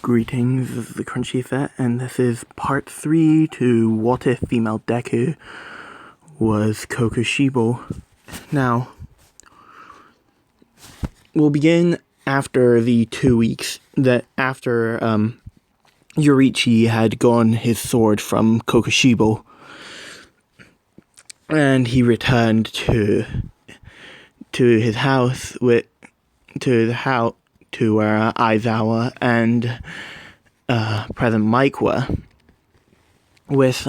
Greetings, this is the Crunchy Set, and this is part 3 to What If Female Deku was kokushibo. Now, we'll begin after the 2 weeks that after Yoriichi had gotten his sword from kokushibo, and he returned to his house to where Aizawa and President Mike were, with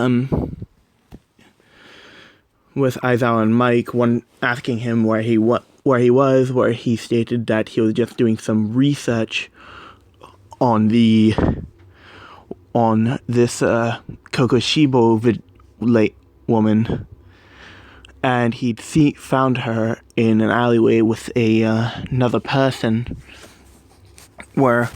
Aizawa and Mike one asking him where he was, where he stated that he was just doing some research on this kokushibo woman, and he'd found her in an alleyway with another person, where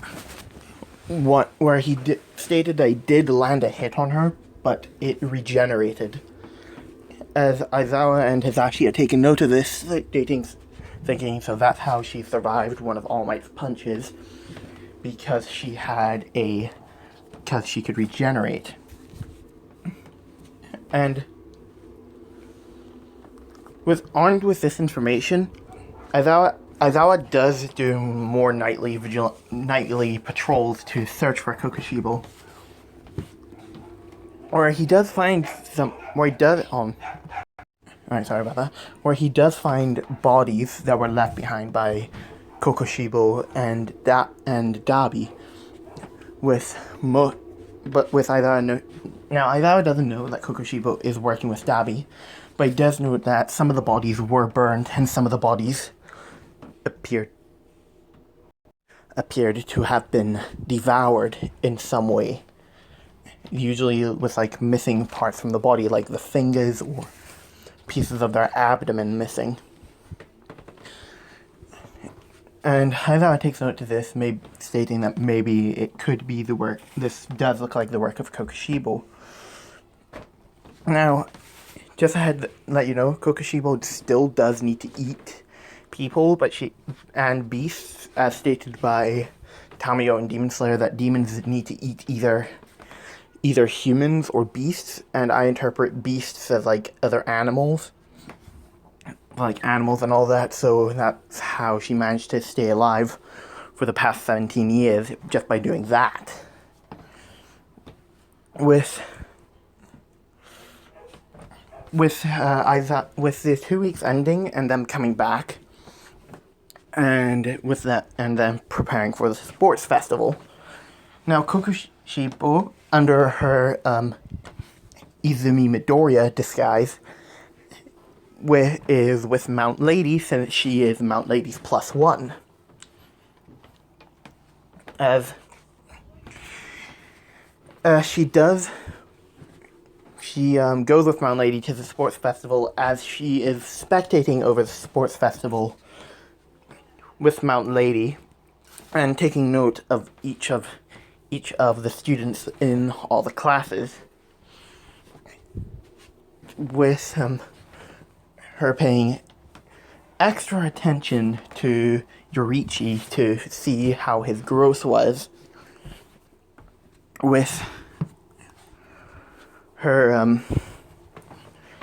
he stated that he did land a hit on her, but it regenerated. As Aizawa and Hisashi had taken note of this, thinking so that's how she survived one of All Might's punches, because she could regenerate. And armed with this information, Aizawa does do more nightly patrols to search for kokushibo, where he does find bodies that were left behind by kokushibo and Dabi, but with Aizawa. Now, Aizawa doesn't know that kokushibo is working with Dabi, but he does know that some of the bodies were burned and some of the bodies appeared to have been devoured in some way, usually with missing parts from the body, like the fingers or pieces of their abdomen missing. And Aizawa takes note to this, stating that maybe it could be this does look like the work of kokushibo. Now, just ahead to let you know, kokushibo still does need to eat people, and beasts, as stated by Tamayo and Demon Slayer, that demons need to eat either humans or beasts, and I interpret beasts as other animals, and all that, so that's how she managed to stay alive for the past 17 years, just by doing that. With the 2 weeks ending and them coming back, and then preparing for the sports festival. Now, kokushibo, under her Izumi Midoriya disguise, is with Mount Lady, since she is Mount Lady's +1. As she goes with Mount Lady to the sports festival, as she is spectating over the sports festival with Mount Lady and taking note of each of the students in all the classes, with her paying extra attention to Yoriichi to see how his growth was, with her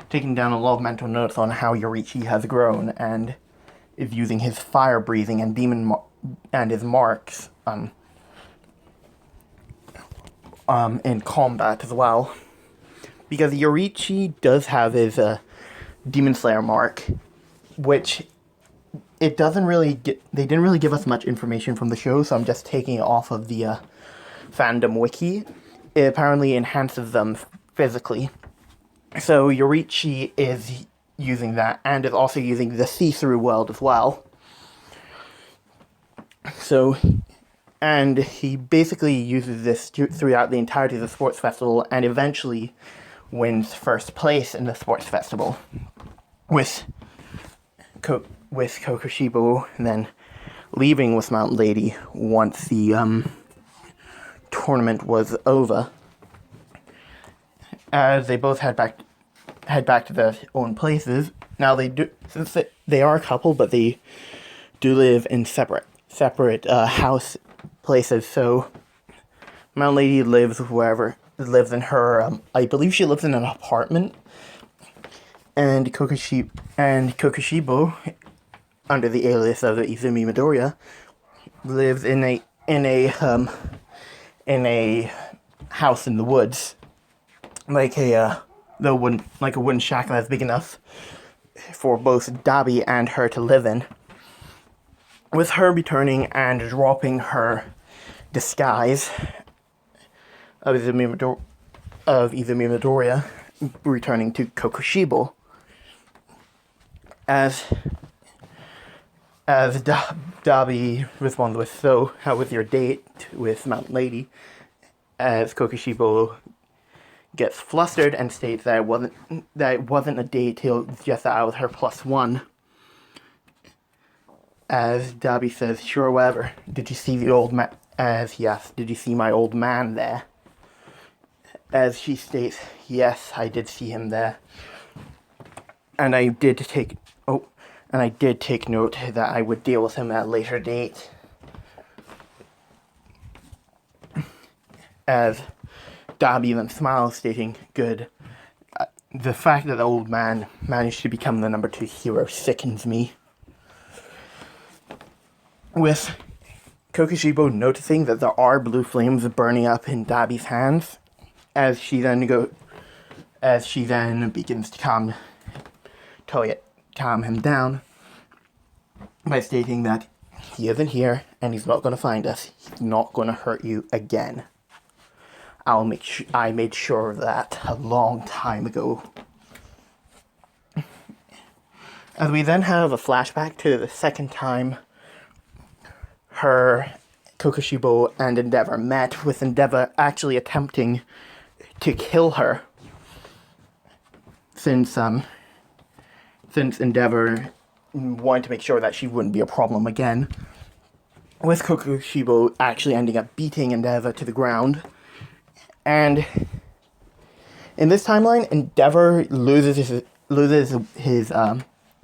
taking down a lot of mental notes on how Yoriichi has grown and is using his fire breathing and and his marks in combat as well, because Yoriichi does have his Demon Slayer mark, which they didn't really give us much information from the show, so I'm just taking it off of the fandom wiki. It apparently enhances them physically. So Yoriichi is using that, and is also using the see-through world as well. So, and he basically uses this throughout the entirety of the sports festival, and eventually wins first place in the sports festival, with kokushibo, and then leaving with Mount Lady once the tournament was over, as they both head back to their own places. Now, since they are a couple, but they do live in separate house places, so Mountain Lady lives in her, I believe she lives in an apartment. And Kokushibo, under the alias of Izumi Midoriya, lives in a house in the woods, like a wooden shack that's big enough for both Dabi and her to live in. With her returning and dropping her disguise of Izumi Midoriya, returning to Kokushibo. As Dabi responds with, "So, how was your date with Mountain Lady?" As Kokushibo gets flustered and states that it wasn't a date, just that I was her +1. As Dabi says, "Sure, whatever. Did you see the old man?" As he asks, "Did you see my old man there?" As she states, "Yes, I did see him there. And I did take note that I would deal with him at a later date." As Dabi then smiles, stating, "Good. The fact that the old man managed to become the number 2 hero sickens me." With Kokushibo noticing that there are blue flames burning up in Dabi's hands, as she then begins to calm him down by stating that he isn't here and he's not going to find us. He's not going to hurt you again. I made sure of that a long time ago. As we then have a flashback to the second time Kokushibo and Endeavor met, with Endeavor actually attempting to kill her, since Endeavor wanted to make sure that she wouldn't be a problem again, with Kokushibo actually ending up beating Endeavor to the ground. And in this timeline, Endeavor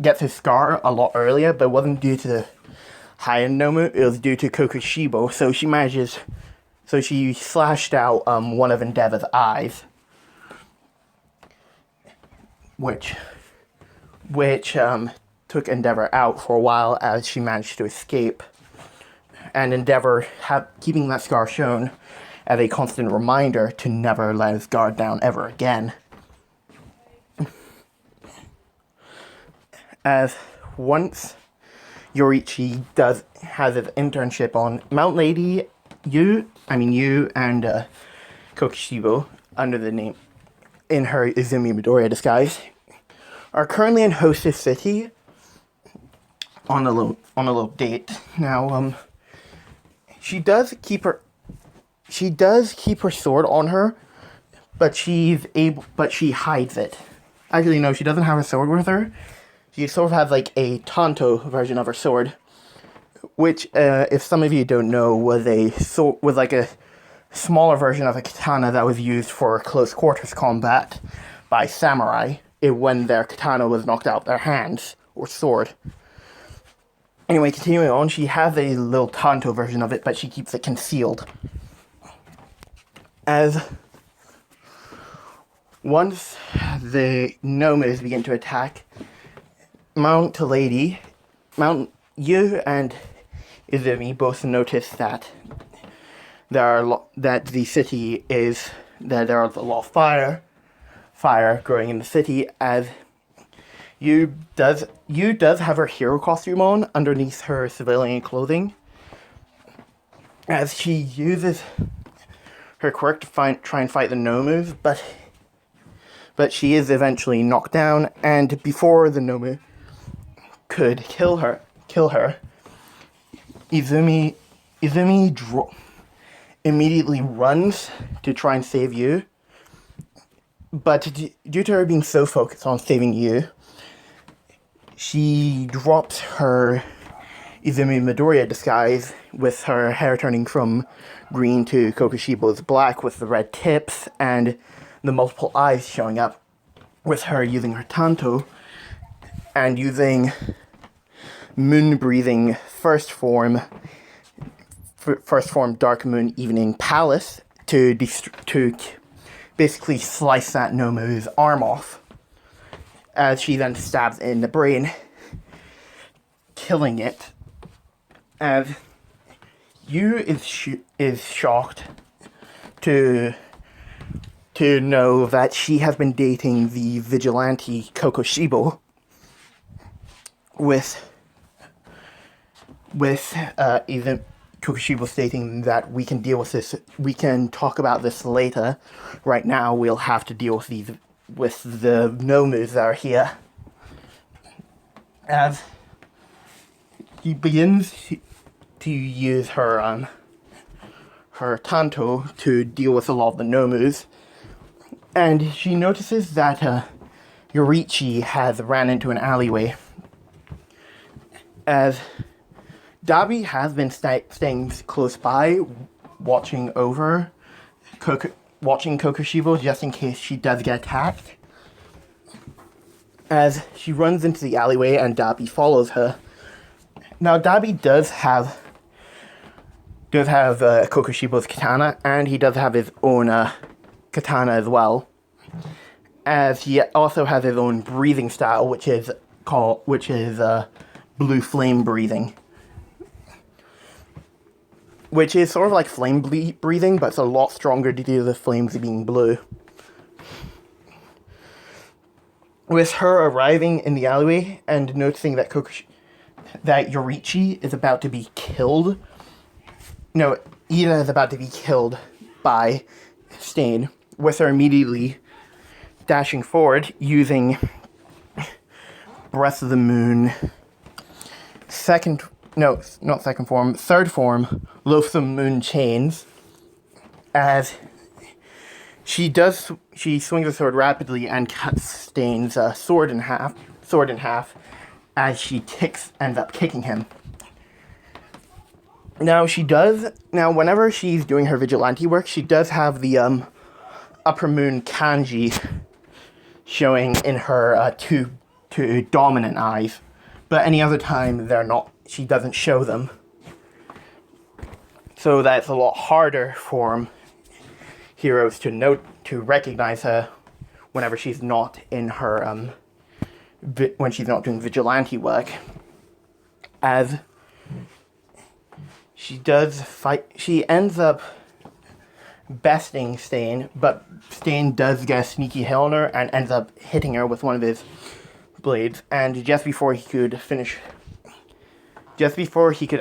gets his scar a lot earlier, but it wasn't due to the high-end Nomu, it was due to Kokushibo. So she slashed out one of Endeavor's eyes, which took Endeavor out for a while as she managed to escape. And Endeavor keeping that scar shown as a constant reminder to never let his guard down ever again. As once Yoriichi has his internship on, Mountain Lady, you and Kokushibo, under the name in her Izumi Midoriya disguise, are currently in Hostess City on a little date. Now, she does keep her sword on her, but she hides it. Actually, no, she doesn't have her sword with her. She sort of has like a Tanto version of her sword, which, if some of you don't know, was like a smaller version of a katana that was used for close quarters combat by samurai when their katana was knocked out their hands, or sword. Anyway, continuing on, she has a little Tanto version of it, but she keeps it concealed. As once the Nomas begin to attack, you and Izumi both notice that there are a lot of fire growing in the city, as you does have her hero costume on underneath her civilian clothing, as she uses her quirk to try and fight the Nomu, but she is eventually knocked down, and before the Nomu could kill her, Izumi immediately runs to try and save you, but due to her being so focused on saving you, she drops her Izumi Midoriya disguise, with her hair turning from green to Kokushibo's black with the red tips and the multiple eyes showing up, with her using her Tanto and using moon-breathing first form Dark Moon Evening Palace to basically slice that Nomu's arm off, as she then stabs in the brain, killing it. As Yu is shocked to know that she has been dating the vigilante Kokushibo, with even Kokushibo stating that we can deal with this, we can talk about this later. Right now, we'll have to deal with the Nomus that are here. As he begins to use her tanto to deal with a lot of the Nomus, and she notices that Yorichi has ran into an alleyway. As Dabi has been staying close by, watching Kokushibo just in case she does get attacked. As she runs into the alleyway and Dabi follows her. Now Dabi does have Kokushibo's katana, and he does have his own katana as well. As he also has his own breathing style, which is blue flame breathing. Which is sort of like flame breathing, but it's a lot stronger to do the flames being blue. With her arriving in the alleyway and noticing that Yorichi is about to be killed. No, Ida is about to be killed by Stain, with her immediately dashing forward using Breath of the Moon third form, Loathsome Moon Chains, as she swings the sword rapidly and cuts Stain's sword in half, as she ends up kicking him. Now whenever she's doing her vigilante work, she does have the upper moon kanji showing in her two dominant eyes, but any other time they're not. She doesn't show them, so that's a lot harder for heroes to recognize her whenever she's not in her when she's not doing vigilante work. As she does fight, she ends up besting Stain, but Stain does get a sneaky hit on her and ends up hitting her with one of his blades. And just before he could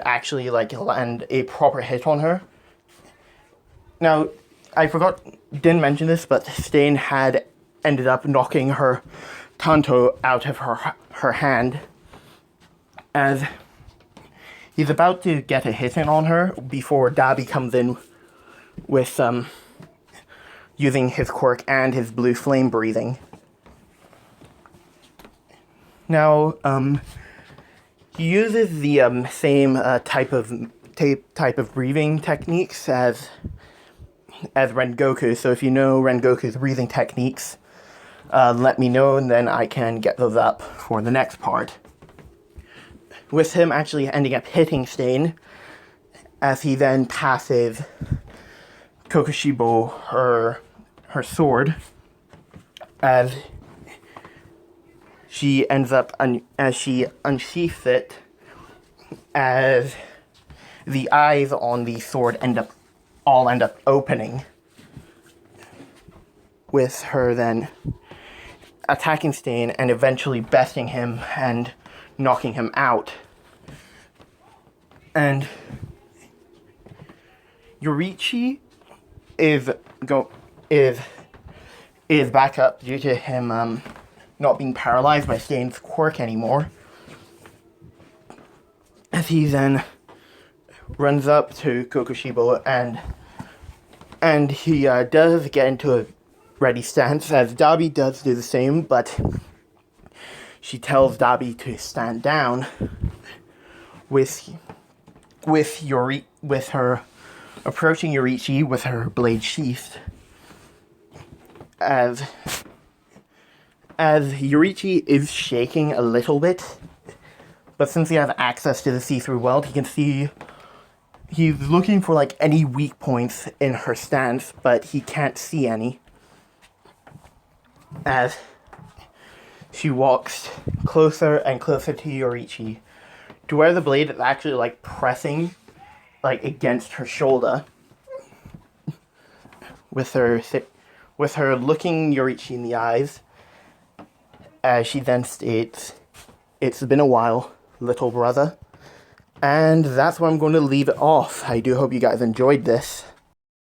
actually land a proper hit on her. Now, I didn't mention this, but Stain had ended up knocking her tanto out of her hand, as he's about to get a hit in on her before Dabi comes in with using his quirk and his blue flame breathing. Now, he uses the same type of breathing techniques as Rengoku. So if you know Rengoku's breathing techniques, let me know, and then I can get those up for the next part. With him actually ending up hitting Stain, as he then passes Kokushibo her sword, as she ends up as she unsheaths it, as the eyes on the sword end up opening, with her then attacking Stain and eventually besting him and knocking him out. And Yorichi is back up due to him not being paralyzed by Stain's quirk anymore, as he then runs up to Kokushibo and he does get into a ready stance, as Dabi does do the same, but she tells Dabi to stand down with her approaching Yorichi with her blade sheathed, as Yorichi is shaking a little bit, but since he has access to the see-through world, he can see he's looking for like any weak points in her stance, but he can't see any. As she walks closer and closer to Yorichi, to where the blade is actually like pressing like against her shoulder. With her looking Yorichi in the eyes, as she then states, "It's been a while, little brother." And that's where I'm going to leave it off. I do hope you guys enjoyed this.